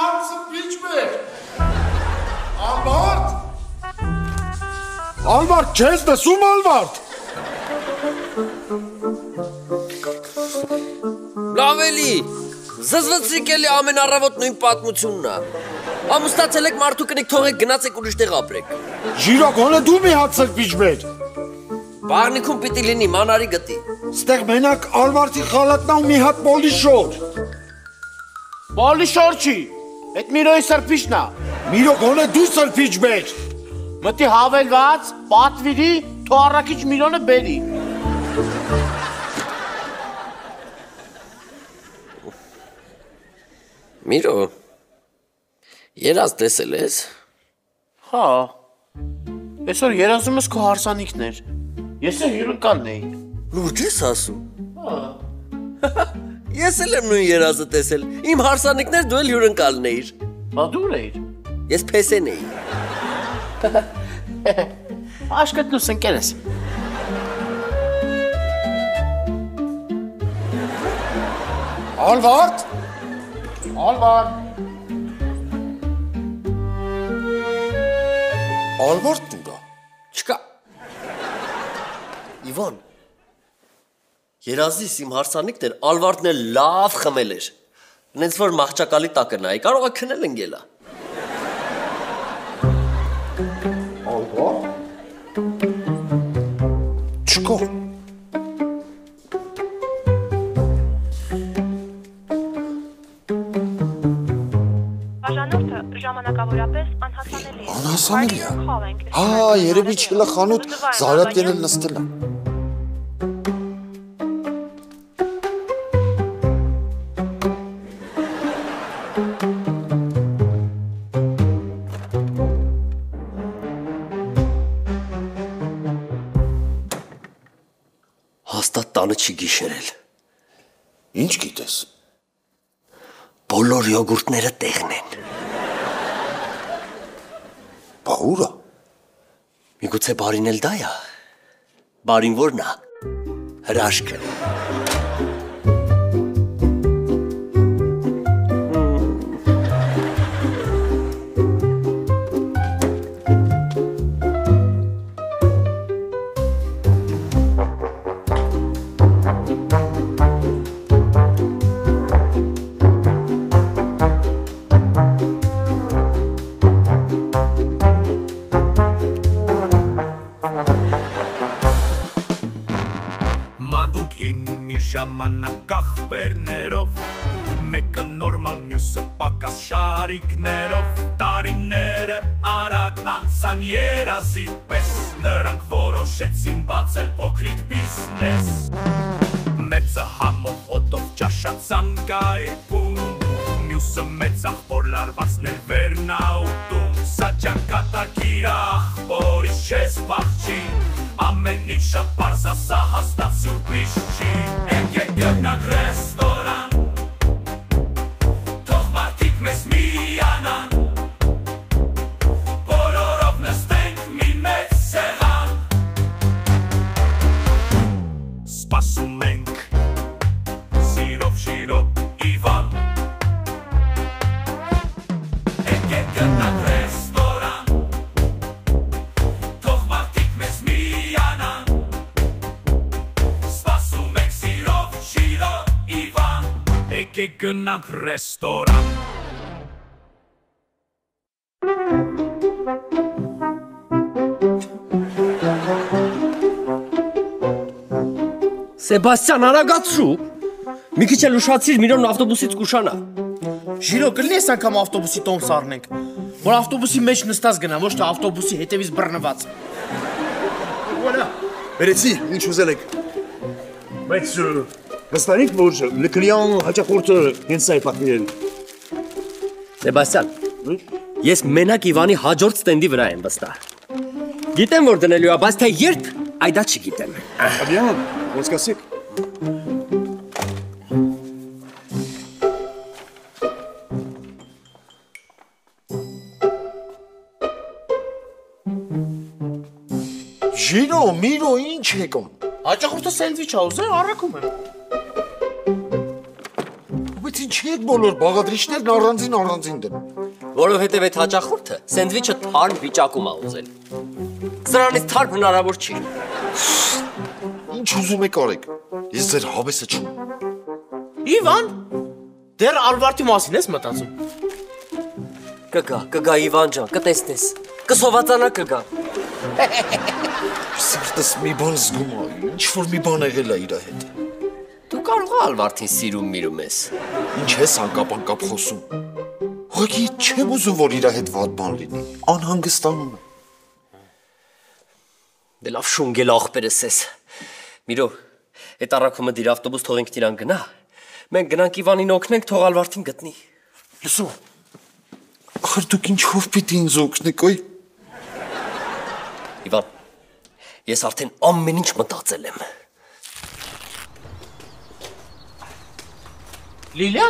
հանցը պիչ մեր։ Ալվարդ։ Ալվարդ, չես դսում Ալվարդ։ Լավելի, զզվծիկ էլի ամեն առավոտ նույն պատմությունն է։ Ամուսնացել եք մարդու կնիկ թողեք գնացեք ուրիշ տեղ ապրեք։ Ժիրո, գոնե դու մի հատ սրբիչ մեր։ Բաղնիքում պիտի լինի, մանարի գտի։ Ստեղ մենակ Ալվարդի խալատնա ու մի հատ պոլիշոր։ Պոլիշոր չի, էդ Միրոյի սրբիչն է։ Միրո, գոնե դու սրբիչ մեր։ Մտի հավելված, պատվիրի, թո առաքիչ Միրոնը բերի։ Միրո, երազ տեսել ես։ Հա, այսօր երազում ես քո հարսանիքն էր, ես է հյուրընկալն էի։ Լուրջ ես ասում։ Ես էլ եմ նույն երազը տեսել, իմ հարսանիքներ դու էլ հյուրընկալն էիր։ Բա դուր էիր։ Ես փեսեն էի։ Աշկդ լուս ընկեր ես։ Ալվարդ։ Ալվարդ։ Ալվարդ դուրա։ Չկա։ Իվան, երազիս իմ հարսանիքն էր, Ալվարդն էլ լավ խմել էր։ Նենց որ մաղճակալի տակը նայի, կարող է քնել ընգելա։ Ալվարդ։ Չկա։ Բաժանորդը ժամանակավորապես անհասանելի է։ Անհասանելի է։ Հա, երևի չելա խանութ Զարատկեն էլ նստել է։ Հաստատ տանը չի գիշերել։ Ինչ գիտես։ Բոլոր յոգուրտները տեղն են։ Բա ուրա։ Միգուցե բարին էլ դա է։ Բարին որն է։ Հրաշքը։ Ժամանակախբերներով մեկը նորմալ մյուսը պակաս շարիկներով տարիները արագ անցան երազի պես նրանք որոշեցին բացել փոքրիկ բիզնես մեծը համով օտով ճաշացան գայքում մյուսը մեծ ախպոր լարվածներ վերնաուտում սա ճակատագիր ախպորից չես բախչի ամեն ինչ շատ պարզ ասա հաստատ սուրպրիզ չի Գնանք ռեստորան Թող մարդիկ մեզ միանան Բոլորով նստենք մի մեծ սեղան Սպասում ենք Սիրով շիրով Իվան Գնանք ռեստորան Թող մարդիկ մեզ միանան Սպասում ենք սիրով շիրով Իվան Եկեք գնանք ռեստորան Սեբաստյան, արագացրու։ Մի քիչ էլ ուշացիր, Միրոնն ավտոբուսից կուշանա։ Ժիրո, կլինի այս անգամ ավտոբուսի տոմս առնենք, որ ավտոբուսի մեջ նստած գնա, ոչ թե ավտոբուսի հետևից բռնված։ Voilà, բերեցի, ինչ ուզել եք։ Բայց վստահ եք, որ le client հաճախորդը հենց սա է պատվիրել։ Սեբաստյան, ես մենակ Իվանի հաջորդ ստենդի վրա եմ վստահ։ Գիտեմ, որ դնելու է, բայց թե երբ, այդա չգիտեմ։ Bien, ոնց կասեք։ Ժիրո, Միրո, ինչ եկում։ Հաճախորդը սենդվիչ ա ուզել, առաքում եմ։ Բայց ինչի է եք բոլոր բաղադրիչներն առանձին դնում։ Որովհետև այդ հաճախորդը սենդվիչը թարմ վիճակում ա ուզել։ Սրանից թարմ հնարավոր չի։ Ինչ ուզում եք արեք։ Ես ձեր հավեսը չունեմ։ Իվան, դեռ Ալվարդի մասին ես մտածում։ Կգա Իվան ջան, կտեսնես։ Կսովացանա կգա։ Սիրտս մի բան զգում է, ինչ որ մի բան եղել է իր հետ։ Դու կարող ես Ալվարդին սիրում ես։ Ինչ ես անկապ խոսում։ Ուղղակի չեմ ուզում, որ իր հետ վատ բան լինի։ Անհանգստանում եմ։ Դե լավ շունգել աղբերս ես։ Միրո, այդ առաքումը դիր ավտոբուս թողենք դիրան գնա։ Մենք գնանք Իվանին օգնենք, թող Ալվարդին գտնի։ Լսո։ Ախր դուք ինչով պիտի ինձ օգնեք, ոյ։ Իվան, ես արդեն ամեն ինչ մտածել եմ։ Լիլիա,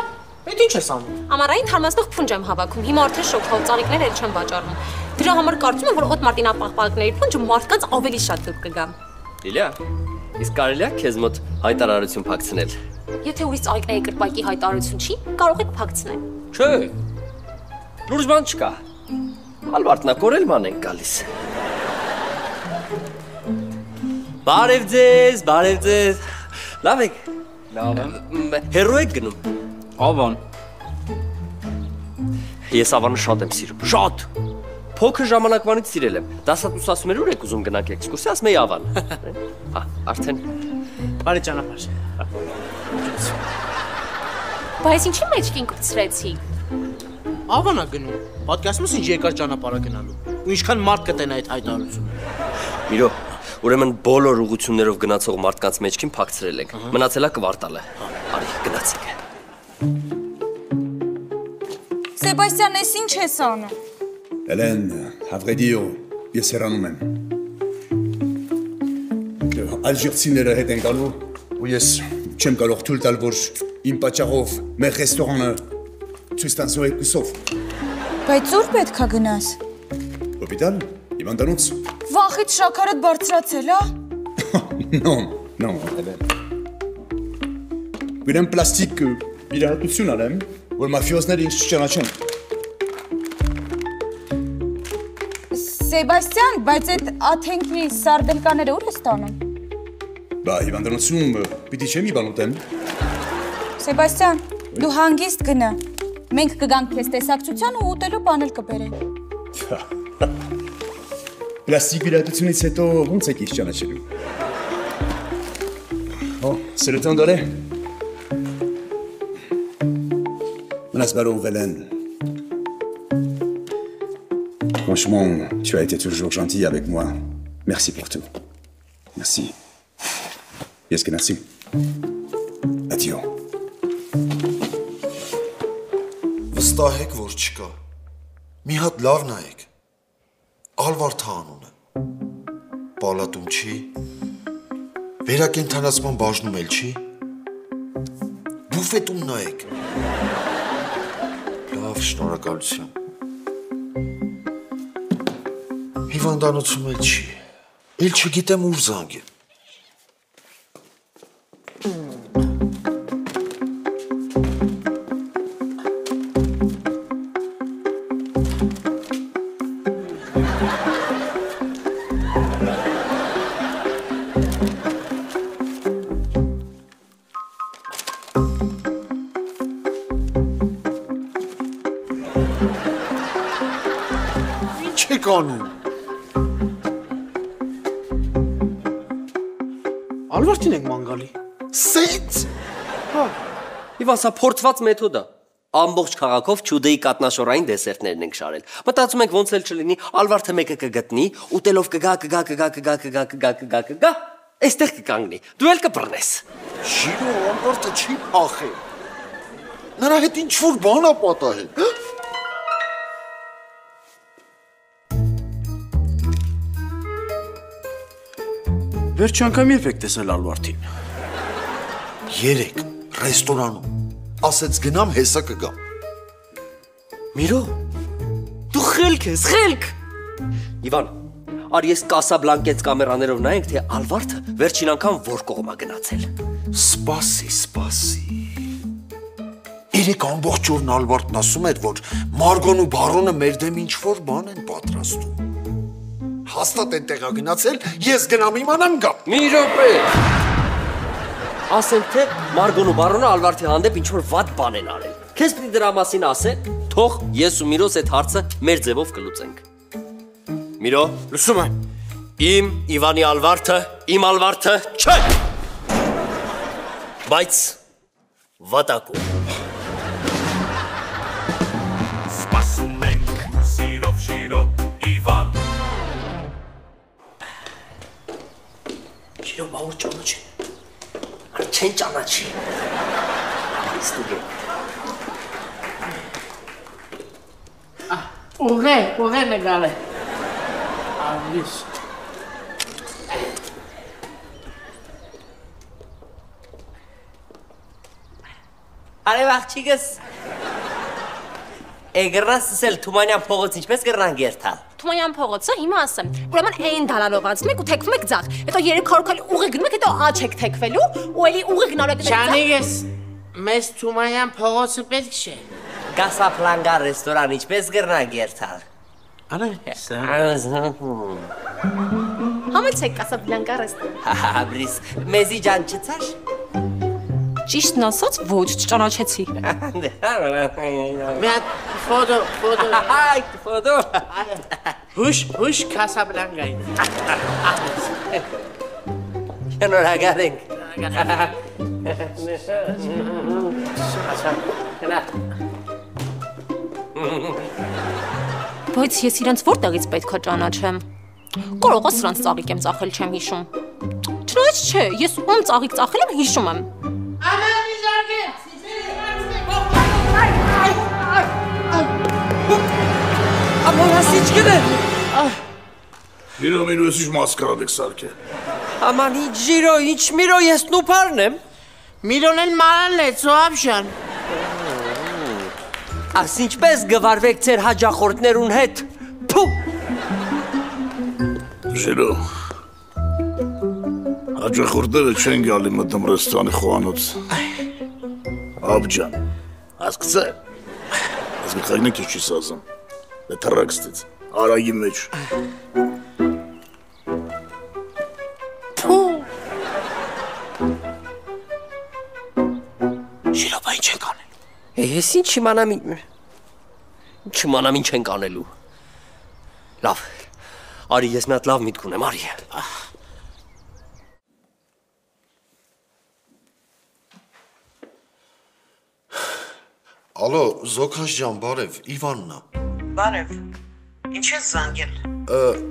այդ ինչ ես անում։ Ամառային թարմացնող փունջ եմ հավաքում։ Հիմա արդեն շոկով ծաղիկներ էլ չեմ վաճառում։ Դրա համար կարծում եմ, որ օդ մարտինապահպանների փունջը մարդկանց ավելի շատ դուր կգա։ Լիլիա, իսկ կարելի է քեզ մոտ հայտարարություն փակցնել։ Եթե ուրիշ ծաղիկների կրպակի հայտարարություն չի, կարող եք փակցնել։ Չէ։ Լուրջ բան չկա։ Ալվարդնա կորելման ենք գալիս։ Բարև ձեզ։ Լավ եք։ Լավ եմ։ Հերո եք գնում։ Ավան։ Ես Ավանը շատ եմ սիրում։ Շատ։ Փոքր ժամանակվանից սիրել եմ։ Դասատուս ասում էր ուր եք ուզում գնանք էքսկուրսիա, ասում էի Ավան։ Հա, արդեն։ Բարի ճանապարհ։ Բայց ինչի մեջքին կծրեցի։ Ավանա գնում։ Պատկասում ես ինչ երկար ճանապարհ գնալու։ Ու ինչքան մարդ կտենա այդ հայտարարությունը։ Միրո, ուրեմն բոլոր ուղություններով գնացող մարդկանց մեջքին փակցրել ենք։ Մնացելա կվարտալը։ Արի, գնացինք։ Սեբաստիան, ես ինչ ես անում։ Hélène, à vrai dire, ես հեռանում եմ։ Ալժիրցիները հետ են գալու, ու ես չեմ կարող թույլ տալ, որ իմ պատճառով մեր ռեստորանը ցույց տան զոհեկուսով։ Բայց ուր պետք է գնաս։ Հոպիտալ, հիվանդանոց։ Վախից շաքարդ բարձրացել, ա։ Non, Hélène։ Գույրեմ պլաստիկ վիրահատություն անեմ, որ մաֆիոզները ինձ չճանաչեն։ Սեբաստիան, բայց այդ աթենքնի սարդելկաները ուր ես տանում։ Բա հիվանդանոցում պիտի չեմ մի բան ուտեմ։ Սեբաստիան, դու հանգիստ գնա։ Մենք կգանք քեզ տեսակցության ու ուտելու բան էլ կբերենք։ Պլաստիկ վիրահատությունից հետո ոնց եք ինձ ճանաչելու։ C'est le temps d'aller. Menace ballon, Hélène. Franchement, tu as été toujours gentil avec moi. Merci pour tout. Merci. Yes, merci. Adieu. Վստահ եք, որ չկա։ Մի հատ լավ նայեք։ Ալվարդ անունը։ Պալատում չի։ Վերակենդանացման բաժնում էլ չի։ Բուֆետում նայեք։ Լավ, շնորհակալություն։ Հիվանդանոցում էլ չի։ Էլ չգիտեմ ուր զանգեմ։ Ալվարդին ենք մանգալի։ Սենց։ Իվան, սա փորձված մեթոդ է։ Ամբողջ քաղաքով չուդեի կատնաշորային դեսերտներն ենք շարել։ Մտածում ենք ոնց էլ չլինի, Ալվարդը մեկը կգտնի, ուտելով կգա, այստեղ կկանգնի։ Դու էլ կբռնես։ Շիրո, Ալվարդը չի փախել։ Նրա հետ ինչ որ բան է պատահել։ Վերջ անգամ երբ եք տեսել Ալվարդին։ Երեք, ռեստորանում։ Ասեց գնամ, հեսա կգամ։ Միրո, դու խելք ես, խելք։ Իվան, արի ես կասաբլանկեց կամերաներով նայենք, թե Ալվարդը վերջին անգամ որ կողմ է գնացել։ Սպասի։ Իր երեք ամբողջ օրն Ալվարդն ասում էր, որ Մարգոն ու Բարոնը մեր դեմ ինչ-որ բան են պատրաստում։ Հաստատ են տեղա գնացել, ես գնամ իմանամ գա։ Մի րոպե։ Ասենք թե Մարգոն ու Բարոնը Ալվարդի հանդեպ ինչ-որ վատ բան են արել։ Քեզ պիտի դրա մասին ասեն, թող ես ու Միրոս այդ հարցը մեր ձևով կլուծենք։ Միրո, Լսում եմ։ իմ Իվանի Ալվարդը, իմ Ալվարդը չէ։ Բայց վատակու։ Սպասում ենք սիրով շիրով Իվան Շիրո բաղուր ճանաչի։ Չեն ճանաչի։ Ստուգե։ Ուղե նգալ է։ Ալիս։ Արև աղջիկս։ Էգրասսել Թումանյան փողոց ինչպես կրնան գերթալ։ Թումանյան փողոցը հիմա ասեմ։ Ուրեմն այն դալալով անցնում եք ու թեքվում եք ձախ։ Հետո 300 քայլ ուղի գնում եք, հետո աջ եք թեքվելու ու էլի ուղի գնալու եք ձախ։ Չանիգես, մեզ Թումանյան փողոցը պետք չէ։ Կասապլանգա ռեստորան ինչպես կրնան գերթալ։ Համեցեք Կասաբլանկա ռեստորան։ Հա, բրիս, մեզի ջան չցար։ Ճիշտն ասած ոչ չճանաչեցի։ Մի հատ ֆոտո։ Հայ, ֆոտո։ Հուշ Կասաբլանկայի։ Շնորհակալ ենք։ Բայց ես իրանց որտեղից պետքա ճանաչեմ։ Կարող է սրանց ծաղիկ եմ ծախել, չեմ հիշում։ Չնայած չէ, ես ում ծաղիկ ծախել եմ հիշում եմ։ Ամորասիչ գնե։ Միրո ես ինչ մասկարադ եք սարքել։ Աման ինչ ժիրո, ինչ Միրո, ես նուպարն եմ։ Միրոն էլ մանալն է, ծոհաբշան։ Աս ինչպես գվարվեք ձեր հաջախորդներուն հետ։ Փու։ Ժիրո, հաջախորդները չեն գալի մտնում ռեստորանի խոհանոց։ Աբջան, հասկացա։ Ես գխայնը քիչ չիս ասում։ Դե թռակստից, արագի մեջ։ Ժիրո, բա ինչ ենք անել։ Ես ինչ իմանամ ինչ ենք անելու։ Լավ, արի ես մի հատ լավ միտք ունեմ, արի։ Ալո, Զոքաշ ջան, բարև, Իվանն է։ Բարև, ինչ ես զանգել։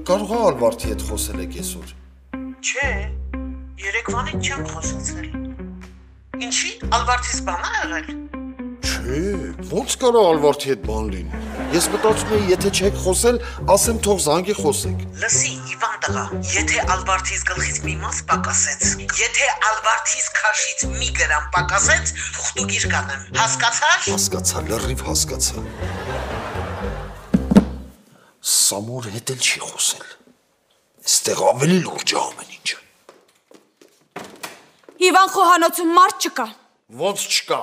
Կարող է Ալվարդի հետ խոսել եք այսօր։ Չէ, երեկվանից չեմ խոսացել։ Ինչի, Ալվարդից բան ա եղել։ Չէ, ոնց կարա Ալվարդի հետ բան լինի։ Ես մտածում էի, եթե չեք խոսել, ասեմ թող զանգի խոսեք։ Լսի, Իվան տղա, եթե Ալվարդից գլխից մի մաս պակասեց, եթե Ալվարդից քաշից մի գրամ պակասեց, թուղթուգիր կանեմ։ Հասկացար։ Հասկացա, լրիվ հասկացա։ Սամոր հետ էլ չի խոսել։ Այստեղ ավելի լուրջ է ամեն ինչը։ Իվան խոհանոցում մարդ չկա։ Ոնց չկա։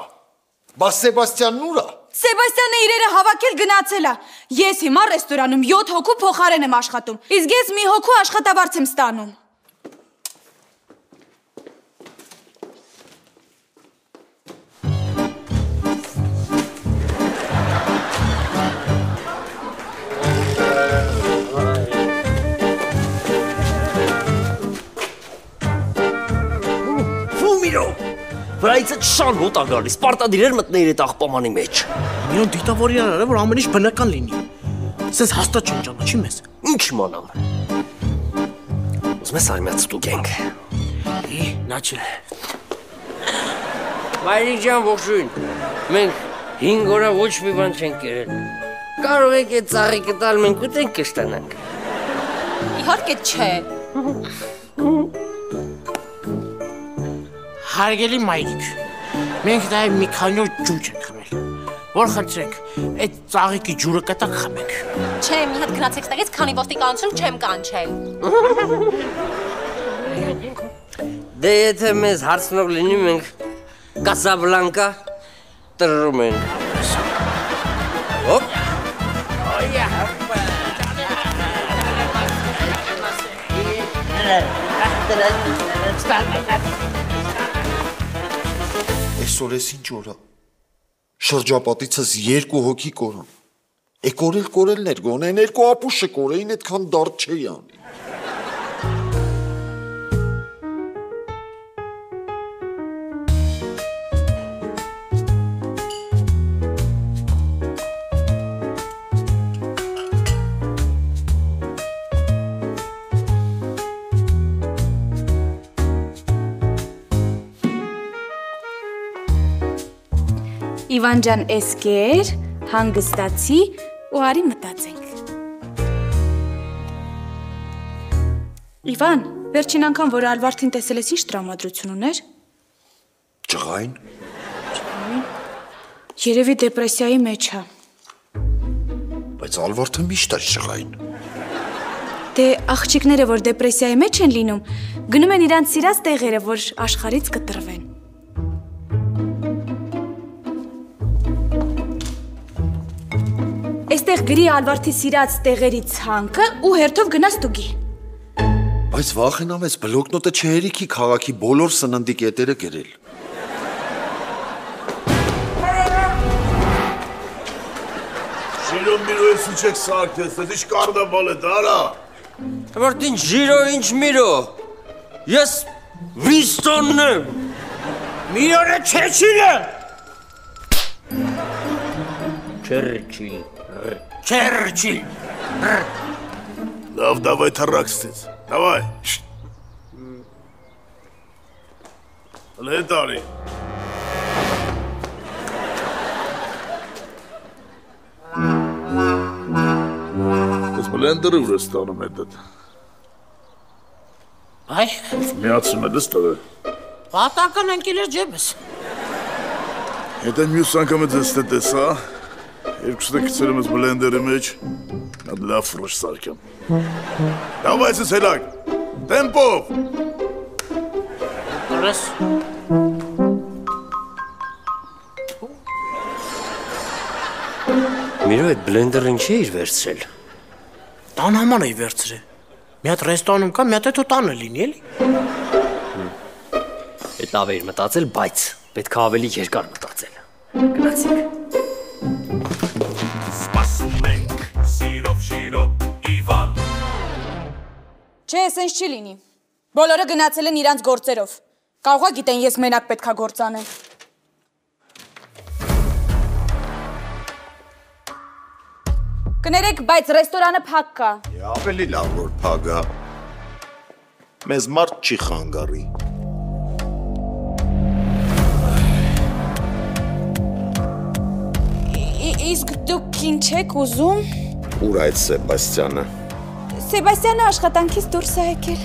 Բա Սեբաստյանն ուր է։ Սեբաստյանը իրերը հավաքել գնացել է։ Ես հիմա ռեստորանում 7 հոգու փոխարեն եմ աշխատում։ Իսկ ես մի հոգու աշխատավարձ եմ ստանում։ Ֆումիրո։ Վրայիցը շան հոտ ա գալիս, պարտադիր մտներ այդ աղբամանի մեջ։ Միրոն դիտավորի արել, որ ամեն ինչ բնական լինի։ Սենց հաստատ չեն ճանաչի մեզ։ Ինչ իմանամ։ Ուզում ես արի մի հատ ստուգենք։ Նա չէ։ Մայրիկ ջան, ողջույն։ Մենք 5 օր ոչ մի բան չենք կերել։ Կարող եք այդ ծաղիկը տալ, մենք ուտենք կշտանանք։ Իհարկե չէ։ Հարգելի մայրիկ, մենք նաև մի քանի օր ջուր ենք խմել։ Որ խնդրենք, այդ ծաղիկի ջուրը կտակ խմենք։ Չէ, մի հատ գնացեք ստեղից, քանի ոստիկանություն չեմ կանչել։ Դե եթե մեզ հարցնող լինի, մենք Կասաբլանկա տրում են։ Հոպ։ Այսօր ես ինչ օր է։ Շրջապատիցս 2 հոգի կորան։ Է կորելներ գոնե, են 2 ապուշը կորեին, այդքան դարդ չէի անի։ Իվան ջան, էս կեր, հանգստացի ու արի մտածենք։ Իվան, վերջին անգամ, որ Ալվարդին տեսել ես, ինչ տրամադրություն ուներ։ Ջղային։ Երևի դեպրեսիայի մեջ է։ Բայց Ալվարդը միշտ է ջղային։ Դե աղջիկները, որ դեպրեսիայի մեջ են լինում, գնում են իրանց սիրած տեղերը, որ աշխարհից կտրվեն։ Այստեղ գրի Ալվարդի սիրած տեղերի ցանկը ու հերթով գնաց տուգի։ Բայց վախենամ ես բլոկնոտը չհերիքի քաղաքի բոլոր սննդի կետերը գրել։ Ժիրո միրո ես ինչ եք սարքես, ես ինչ կարնավալ է դարա։ Վարդին ժիրո ինչ միրո։ Ես Վիստոնն եմ։ Միրոնը Չերչիլը։ Չերչիլ։ Չերչիլ։ Լավ, давай թռաքստից, давай։ Լետարի։ Ես բլենդերը ուր ես տանում հետդ։ Այ։ Միացում է դստը։ Պատական ընկել էր ջեբս։ Հետը մյուս անգամ է ձեզ տեսա, երկուսն է գցել եմ ես բլենդերի մեջ, նատ լավ ֆրոշ սարքեմ։ Давай ես հելակ, տեմպով։ Արես։ Միրո այդ բլենդերը ինչի իր վերցրել։ Տան համար էի վերցրել։ Մի հատ ռեստորանում կա, մի հատ էտո տանը լինի, էլի։ Այդ լավ էր մտածել, բայց պետք է ավելի երկար մտածել։ Գնացինք։ Սպասում ենք, սիրով շիրով Իվան։ Չէ, սենց չի լինի։ Բոլորը գնացել են իրանց գործերով։ Կարող է գիտեն, ես մենակ պետքա գործ անեմ։ Կներեք, բայց ռեստորանը փակ կա։ Ավելի լավ որ փագա։ Մեզ մարդ չի խանգարի։ Իսկ դուք ինչ եք ուզում։ Ուր այդ Սեբաստյանը։ Սեբաստյանը աշխատանքից դուրս է եկել։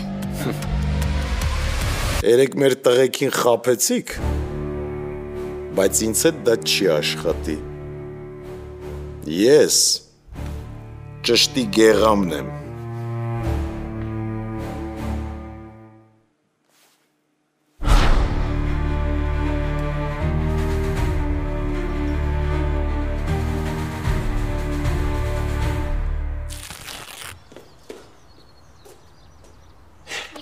Երեք մեր տղեկին խաբեցիք, բայց ինձ հետ դա չի աշխատի։ Ես ճշտի գեղամն եմ։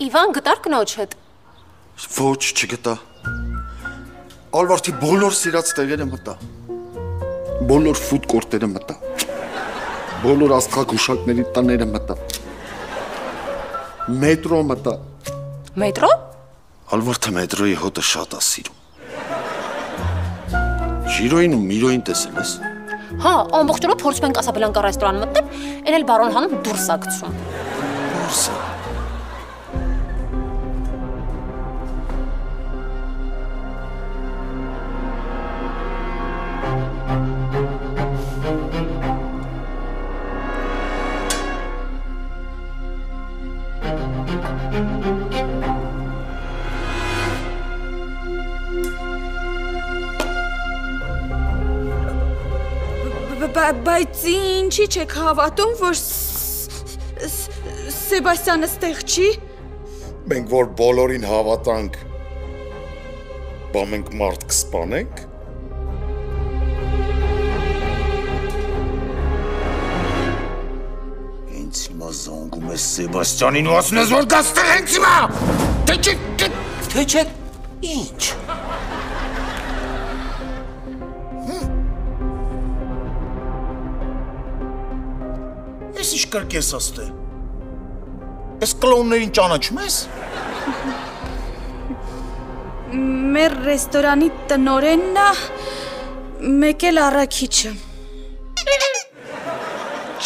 Իվան, գտար կնոջ հետ։ Ոչ, չգտա։ Ալվարդի բոլոր սիրած տեղերը մտա։ Բոլոր ֆուդ կորտերը մտա։ Բոլոր աստղագուշակների տները մտա։ Մետրո մտա։ Մետրո։ Ալվարդը մետրոյի հոտը շատ է սիրում։ Ժիրոյին ու Միրոյին տեսել ես։ Հա, ամբողջ օրը փորձում են Կասաբլանկա ռեստորան մտնել, այն էլ բարոն հանում դուրս է գցում։ Դուրս է։ Բայց ինչի չեք հավատում, որ Սեբաստյանը ստեղ չի։ Մենք որ բոլորին հավատանք, բա մենք մարդ կսպանենք։ Այս Սեբաստյանին ու ասում ես, որ գաստել հենց հիմա։ Թե չէ, ինչ։ Ես ինչ կրկես աստե։ Ես կլոններին ճանաչում ես։ Մեր ռեստորանի տնօրենն է, մեկ էլ առաքիչը։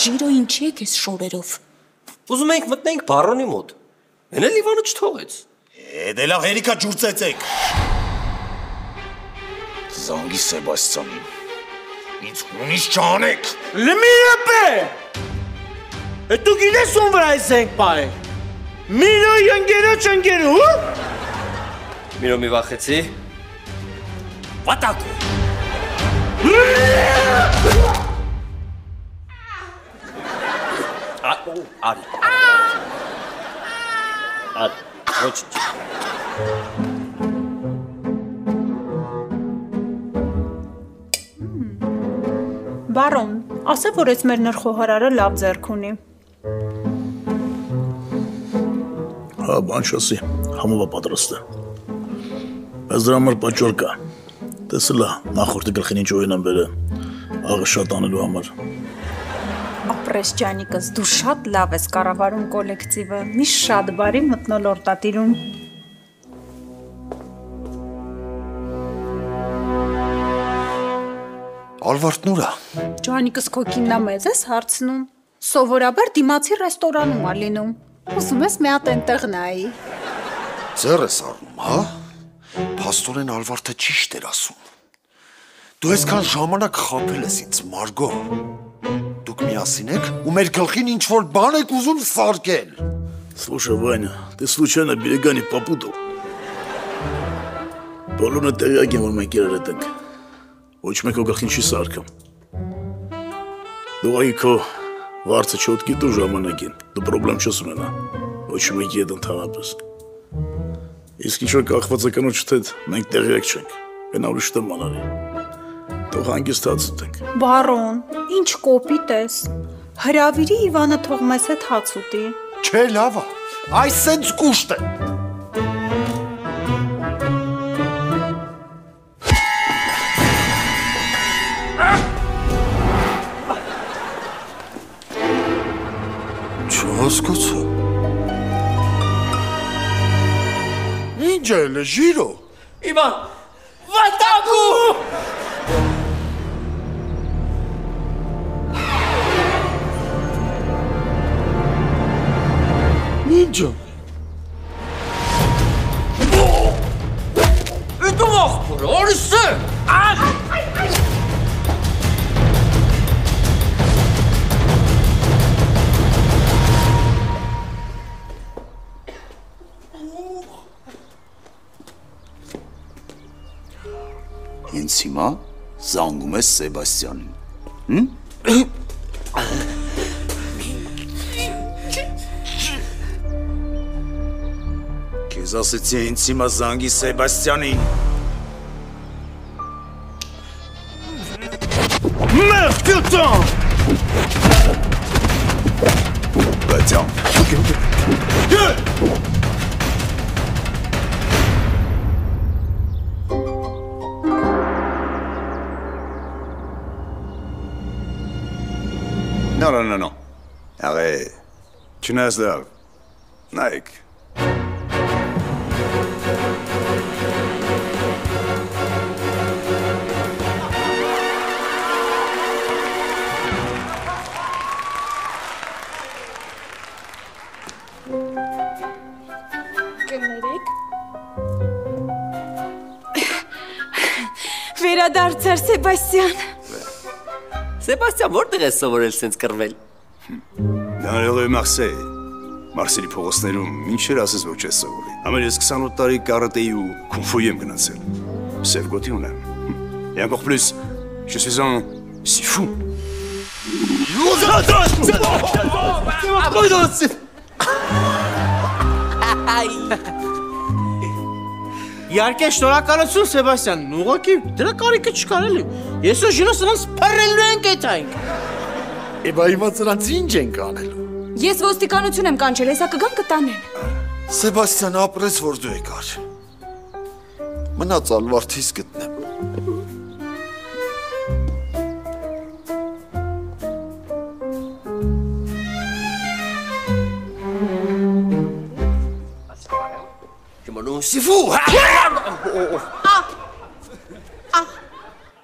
Ժիրո ինչի եք ես շորերով։ Ուզում ենք մտնենք բարոնի մոտ։ Հեն էլ Իվանը չթողեց։ Դե լավ հերիքա ջուրծեցեք։ Զանգի Սեբաստյանին։ Ինձ հունից չանեք։ Լմիրապե։ Դու գիտես ում վրա ես ենք պայ։ Միրո ընկերու։ Միրո մի վախեցի։ Վատակու։ Արի։ Ոչինչ։ Բարոն, ասա, որ ես մեր նրխոհարարը լավ ձեռք ունի։ Հա, բան չասի, համովա պատրաստ է։ Բայց դրա համար պատճառ կա։ Տեսել է, նախորդի գլխին ինչ օեն են բերել, աղը շատ անելու համար։ Ապրես ջանիկս, դու շատ լավ ես կառավարում կոլեկտիվը, միշտ շատ բարի մթնոլորտ ա տիրում։ Ալվարդն ուր է։ Ջանիկս քո կիննա մեզ ես հարցնում։ Սովորաբար դիմացի ռեստորանում ա լինում։ Ուզում ես մի հատ այնտեղ նայի։ Ձեռ ես առնում, հա։ Փաստորեն Ալվարդը ճիշտ էր ասում։ Դու այսքան ժամանակ խաբել ես ինձ, Մարգո։ Դուք միասին եք ու մեր գլխին ինչ-որ բան եք ուզում սարքել։ Слушай, Ваня, ты случайно берега не попутал? Բոլորը տեղյակ են, որ մենք իրար հետ ենք։ Ոչ մեկը գլխին չի սարքում։ Դու այքո վարձը չոտ գիտու ժամանակին, դու պրոբլեմ չես ունենա։ Ոչ մեկի հետ ընդհանրապես։ Իսկ ինչ-որ կախվածականոց հետ մենք տեղյակ չենք։ Գնա ուրիշ տեղ մանարի։ Թող հանգիստ հաց ուտենք։ Բարոն, ինչ կոպիտ ես։ Հրավիրի Իվանը թող մեզ հետ հաց ուտի։ Չէ, լավ է։ Այս սենց կուշտ է։ Չհասկացա։ Ինչ էլ է, Ժիրո։ Իվան, վատակու։ Ինչ է։ Դու աղբոր, օրսը։ Հենց հիմա զանգում ես Սեբաստյանին։ Քեզ ասեցի հենց հիմա զանգի Սեբաստյանին։ Մերդ կտան։ Բատյան։ Non. Arrête. Tu n'as pas. Nike. Վերադարձար Սեբաստյան։ Սեբաստյան, որտեղ ես սովորել սենց կռվել։ Dans le rue Marseille. Մարսելի փողոցներում ինչեր ասես ոչ ես սովորի։ Ամեն ես 28 տարի կարատեի ու քունֆուի եմ գնացել։ Սև գոտի ունեմ։ Et encore plus, je suis un si fou. Իհարկե շնորհակալություն Սեբաստյան, ուղղակի դրա կարիքը չկար էլի։ Ես ու Ժինո սրանց սփռելու ենք այդ այն։ Եվ հիմա սրանց ինչ ենք անելու։ Ես ոստիկանություն եմ կանչել, հեսա կգան կտանեն։ Սեբաստիան, ապրես, որ դու եկար։ Մնաց Ալվարդիս գտնեմ։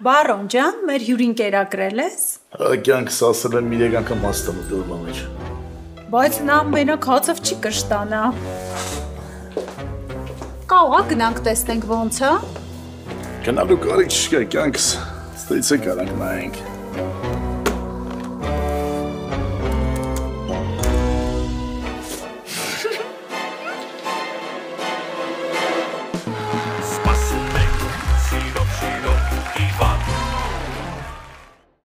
Բարոն ջան, մեր հյուրին կերակրել ես։ Կյանքս ասել եմ 3 անգամ հաստանը դուրմա մեջ։ Բայց նա մենակ հացով չի կշտանա։ Կաղա գնանք տեսնենք ոնց է։ Գնալու կարիք չկա, կյանքս ստույց է կարանք նայենք։